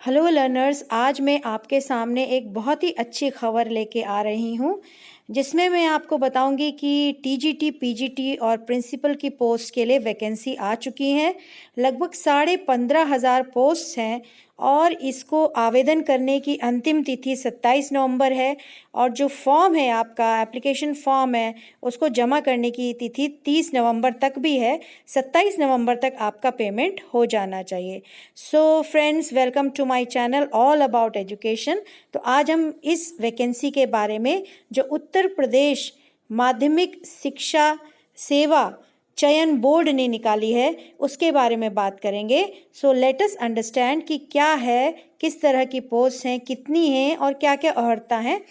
Hello learners, आज मैं आपके सामने एक बहुत ही अच्छी खबर लेके आ रही हूँ जिसमें मैं आपको बताऊंगी कि टीजीटी, पीजीटी और प्रिंसिपल की पोस्ट के लिए वैकेंसी आ चुकी हैं। लगभग 15,500 पोस्ट हैं और इसको आवेदन करने की अंतिम तिथि 27 नवंबर है। और जो फॉर्म है, आपका एप्लीकेशन फॉर्म है, उसको जमा करने की तिथि 30 नवंबर तक भी है। 27 नवंबर तक आपका पेमेंट हो जाना चाहिए। So friends, welcome to my channel all about education. तो आज हम इस वैकेंसी के बारे में जो उत्तर प्रदेश माध्यमिक शिक्षा सेवा चयन बोर्ड ने निकाली है उसके बारे में बात करेंगे। सो लेट अस अंडरस्टैंड कि क्या है, किस तरह की पोस्ट हैं, कितनी हैं और क्या क्या अर्हता है,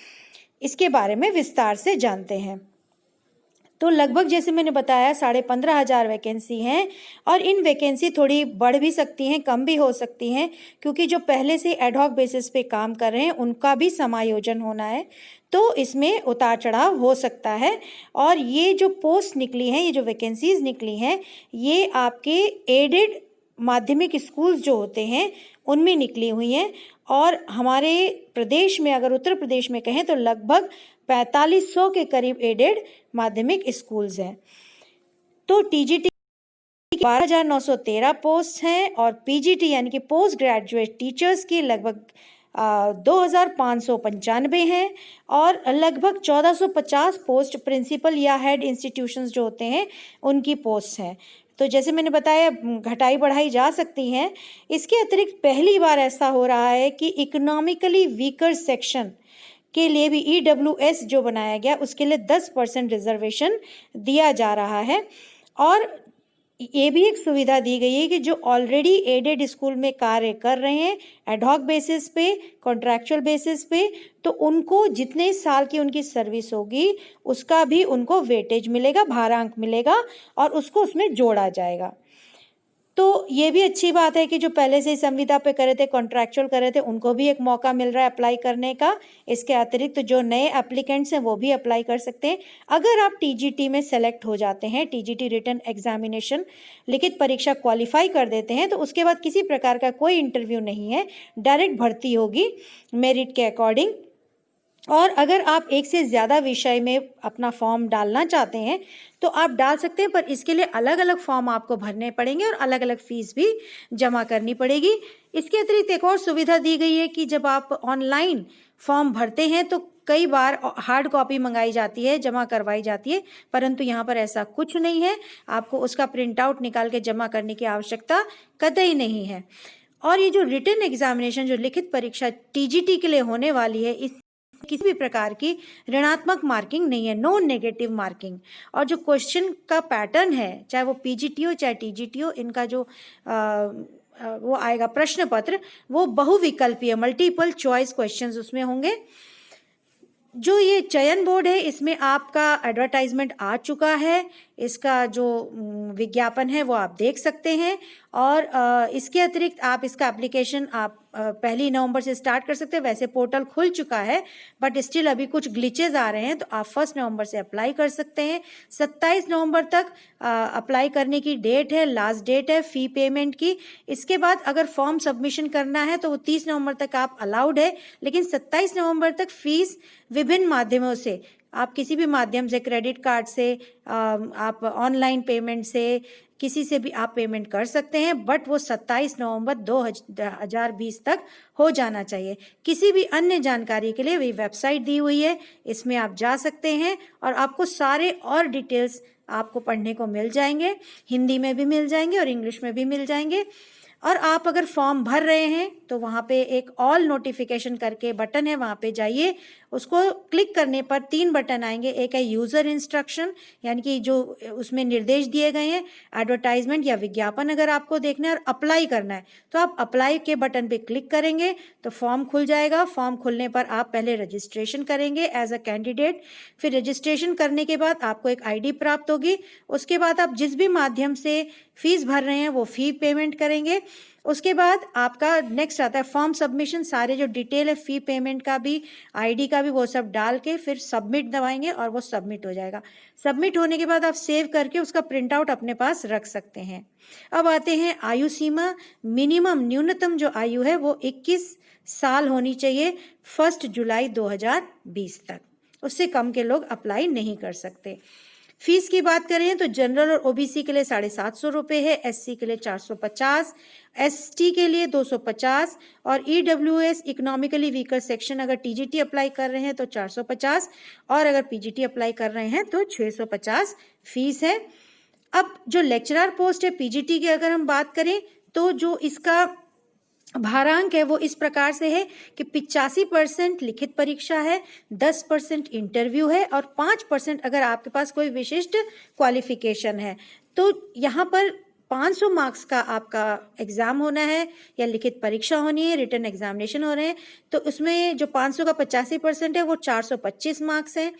इसके बारे में विस्तार से जानते हैं। तो लगभग जैसे मैंने बताया 15,500 वैकेंसी हैं और इन वैकेंसी थोड़ी बढ़ भी सकती हैं, कम भी हो सकती हैं, क्योंकि जो पहले से एडहॉक बेसिस पे काम कर रहे हैं उनका भी समायोजन होना है, तो इसमें उतार चढ़ाव हो सकता है। और ये जो पोस्ट निकली हैं, ये जो वैकेंसीज निकली हैं, ये आपके एडेड माध्यमिक स्कूल्स जो होते हैं उनमें निकली हुई हैं। और हमारे प्रदेश में, अगर उत्तर प्रदेश में कहें, तो लगभग 4500 के करीब एडेड माध्यमिक स्कूल्स हैं। तो टीजीटी 12,913 पोस्ट हैं और पीजीटी यानी कि पोस्ट ग्रेजुएट टीचर्स की लगभग 2,595 हैं और लगभग 1,450 पोस्ट प्रिंसिपल या हेड इंस्टीट्यूशंस जो होते हैं उनकी पोस्ट हैं। तो जैसे मैंने बताया, घटाई बढ़ाई जा सकती हैं। इसके अतिरिक्त पहली बार ऐसा हो रहा है कि इकोनॉमिकली वीकर सेक्शन के लिए भी ईडब्ल्यूएस जो बनाया गया उसके लिए 10% रिजर्वेशन दिया जा रहा है। और ये भी एक सुविधा दी गई है कि जो ऑलरेडी एडेड स्कूल में कार्य कर रहे हैं एडहॉक बेसिस पे, कॉन्ट्रैक्चुअल बेसिस पे, तो उनको जितने साल की उनकी सर्विस होगी उसका भी उनको वेटेज मिलेगा, भारांक मिलेगा और उसको उसमें जोड़ा जाएगा। तो ये भी अच्छी बात है कि जो पहले से ही संविदा पे करे थे, कॉन्ट्रैक्चुअल करे थे, उनको भी एक मौका मिल रहा है अप्लाई करने का। इसके अतिरिक्त जो नए एप्लीकेंट्स हैं वो भी अप्लाई कर सकते हैं। अगर आप टीजीटी में सेलेक्ट हो जाते हैं, टीजीटी रिटन एग्जामिनेशन लिखित परीक्षा क्वालिफाई कर देते हैं, तो उसके बाद किसी प्रकार का कोई इंटरव्यू नहीं है, डायरेक्ट भर्ती होगी मेरिट के अकॉर्डिंग। और अगर आप एक से ज़्यादा विषय में अपना फॉर्म डालना चाहते हैं तो आप डाल सकते हैं, पर इसके लिए अलग अलग फॉर्म आपको भरने पड़ेंगे और अलग अलग फीस भी जमा करनी पड़ेगी। इसके अतिरिक्त एक और सुविधा दी गई है कि जब आप ऑनलाइन फॉर्म भरते हैं तो कई बार हार्ड कॉपी मंगाई जाती है, जमा करवाई जाती है, परंतु यहाँ पर ऐसा कुछ नहीं है। आपको उसका प्रिंट आउट निकाल के जमा करने की आवश्यकता कतई नहीं है। और ये जो रिटन एग्जामिनेशन, जो लिखित परीक्षा टीजीटी के लिए होने वाली है, इस किसी भी प्रकार की ऋणात्मक मार्किंग नहीं है, नो नेगेटिव मार्किंग। और जो क्वेश्चन का पैटर्न है, चाहे वो पीजीटी हो चाहे टीजीटी हो, इनका जो वो आएगा प्रश्न पत्र, वो बहुविकल्पीय मल्टीपल चॉइस क्वेश्चंस उसमें होंगे। जो ये चयन बोर्ड है, इसमें आपका एडवर्टाइजमेंट आ चुका है, इसका जो विज्ञापन है वो आप देख सकते हैं। और इसके अतिरिक्त आप इसका एप्लीकेशन आप 1 नवंबर से स्टार्ट कर सकते हैं। वैसे पोर्टल खुल चुका है, बट स्टिल अभी कुछ ग्लिचेज आ रहे हैं, तो आप 1 नवंबर से अप्लाई कर सकते हैं। 27 नवंबर तक अप्लाई करने की डेट है, लास्ट डेट है फी पेमेंट की। इसके बाद अगर फॉर्म सबमिशन करना है तो वो 30 नवंबर तक आप अलाउड है, लेकिन 27 नवंबर तक फीस विभिन्न माध्यमों से, आप किसी भी माध्यम से, क्रेडिट कार्ड से, आप ऑनलाइन पेमेंट से, किसी से भी आप पेमेंट कर सकते हैं, बट वो 27 नवंबर 2020 तक हो जाना चाहिए। किसी भी अन्य जानकारी के लिए वही वेबसाइट दी हुई है, इसमें आप जा सकते हैं और आपको सारे और डिटेल्स आपको पढ़ने को मिल जाएंगे। हिंदी में भी मिल जाएंगे और इंग्लिश में भी मिल जाएंगे। और आप अगर फॉर्म भर रहे हैं तो वहाँ पे एक ऑल नोटिफिकेशन करके बटन है, वहाँ पे जाइए। उसको क्लिक करने पर 3 बटन आएंगे। एक है यूज़र इंस्ट्रक्शन, यानी कि जो उसमें निर्देश दिए गए हैं, एडवर्टाइजमेंट या विज्ञापन अगर आपको देखना है, और अप्लाई करना है तो आप अप्लाई के बटन पे क्लिक करेंगे तो फॉर्म खुल जाएगा। फॉर्म खुलने पर आप पहले रजिस्ट्रेशन करेंगे एज अ कैंडिडेट। फिर रजिस्ट्रेशन करने के बाद आपको एक आईडी प्राप्त होगी। उसके बाद आप जिस भी माध्यम से फीस भर रहे हैं वो फी पेमेंट करेंगे। उसके बाद आपका नेक्स्ट आता है फॉर्म सबमिशन, सारे जो डिटेल है फ़ी पेमेंट का भी, आईडी का भी, वो सब डाल के फिर सबमिट दबाएंगे और वो सबमिट हो जाएगा। सबमिट होने के बाद आप सेव करके उसका प्रिंट आउट अपने पास रख सकते हैं। अब आते हैं आयु सीमा। मिनिमम न्यूनतम जो आयु है वो 21 साल होनी चाहिए 1 जुलाई 2020 तक, उससे कम के लोग अप्लाई नहीं कर सकते। फीस की बात करें तो जनरल और ओबीसी के लिए 750 रुपये है, एससी के लिए 450, एसटी के लिए 250 और ईडब्ल्यूएस इकोनॉमिकली वीकर सेक्शन अगर टीजीटी अप्लाई कर रहे हैं तो 450 और अगर पीजीटी अप्लाई कर रहे हैं तो 650 फीस है। अब जो लेक्चरर पोस्ट है पीजीटी की अगर हम बात करें तो जो इसका भारांक है वो इस प्रकार से है कि 85% लिखित परीक्षा है, 10% इंटरव्यू है और 5% अगर आपके पास कोई विशिष्ट क्वालिफिकेशन है। तो यहाँ पर 500 मार्क्स का आपका एग्ज़ाम होना है या लिखित परीक्षा होनी है, रिटन एग्जामिनेशन हो रहे हैं, तो उसमें जो 500 का 85% है वो 425 मार्क्स है।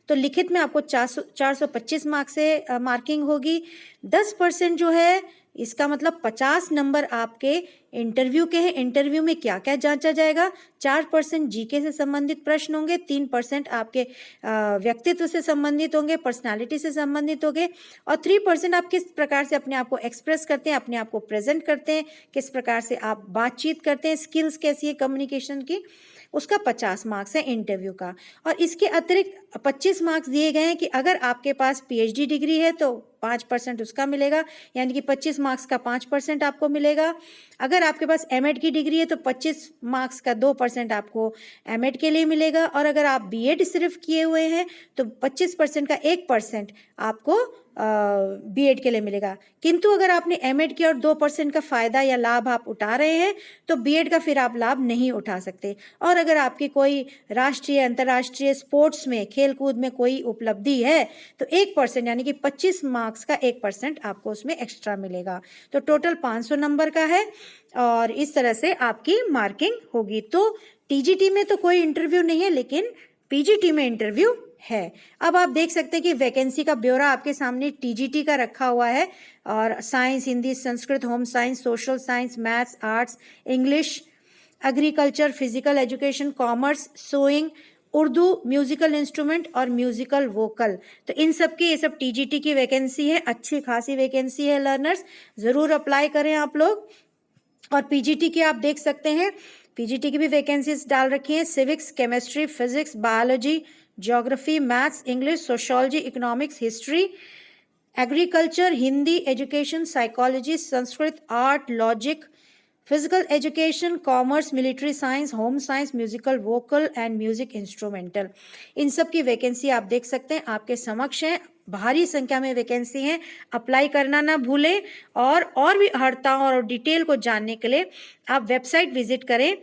तो लिखित में आपको 425 मार्क्स से मार्किंग होगी। 10% जो है इसका मतलब 50 नंबर आपके इंटरव्यू के हैं। इंटरव्यू में क्या क्या जांचा जाएगा? 4% जीके से संबंधित प्रश्न होंगे, 3% आपके व्यक्तित्व से संबंधित होंगे, पर्सनालिटी से संबंधित होंगे और 3% आप किस प्रकार से अपने आप को एक्सप्रेस करते हैं, अपने आप को प्रेजेंट करते हैं, किस प्रकार से आप बातचीत करते हैं, स्किल्स कैसी है कम्युनिकेशन की, उसका 50 मार्क्स है इंटरव्यू का। और इसके अतिरिक्त 25 मार्क्स दिए गए हैं कि अगर आपके पास पीएचडी डिग्री है तो 5% उसका मिलेगा, यानी कि 25 मार्क्स का 5% आपको मिलेगा। अगर आपके पास एमएड की डिग्री है तो 25 मार्क्स का 2% आपको एमएड के लिए मिलेगा और अगर आप बीएड सिर्फ किए हुए हैं तो 25% का 1% आपको बीएड के लिए मिलेगा। किंतु अगर आपने एमएड किया और 2% का फ़ायदा या लाभ आप उठा रहे हैं तो बीएड का फिर आप लाभ नहीं उठा सकते। और अगर आपकी कोई राष्ट्रीय अंतर्राष्ट्रीय स्पोर्ट्स में खेलकूद में कोई उपलब्धि है तो 1% यानी कि 25 मार्क्स का 1% आपको उसमें एक्स्ट्रा मिलेगा। तो टोटल 500 नंबर का है और इस तरह से आपकी मार्किंग होगी। तो टीजीटी में तो कोई इंटरव्यू नहीं है लेकिन पीजीटी में इंटरव्यू है। अब आप देख सकते हैं कि वैकेंसी का ब्यौरा आपके सामने टीजीटी का रखा हुआ है और science, Hindi, Sanskrit, home science, social science, maths, arts, English, agriculture, physical education, commerce, sewing, Urdu, musical instrument और म्यूजिकल वोकल। तो इन सब की ये सब टीजीटी की वैकेंसी है, अच्छी खासी वैकेंसी है लर्नर्स, ज़रूर अप्लाई करें आप लोग। और पीजीटी की आप देख सकते हैं, पीजीटी की भी वैकेंसीज डाल रखी हैं, civics, chemistry, physics, biology, geography, maths, English, sociology, economics, history, agriculture, Hindi, education, psychology, Sanskrit, art, logic, physical education, commerce, military science, home science, musical vocal and music instrumental. इन सब की वैकेंसी आप देख सकते हैं, आपके समक्ष है, भारी संख्या में वैकेंसी हैं, अप्लाई करना ना भूलें। और भी हड़तालों और डिटेल को जानने के लिए आप वेबसाइट विजिट करें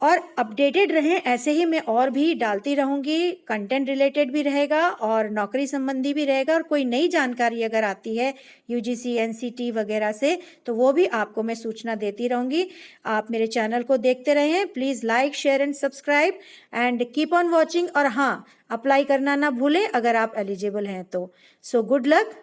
और अपडेटेड रहें। ऐसे ही मैं और भी डालती रहूँगी, कंटेंट रिलेटेड भी रहेगा और नौकरी संबंधी भी रहेगा और कोई नई जानकारी अगर आती है यूजीसी, एनसीटी वगैरह से तो वो भी आपको मैं सूचना देती रहूँगी। आप मेरे चैनल को देखते रहें, please like, share and subscribe and keep on watching. और हाँ, अप्लाई करना ना भूलें अगर आप एलिजिबल हैं तो। So good luck.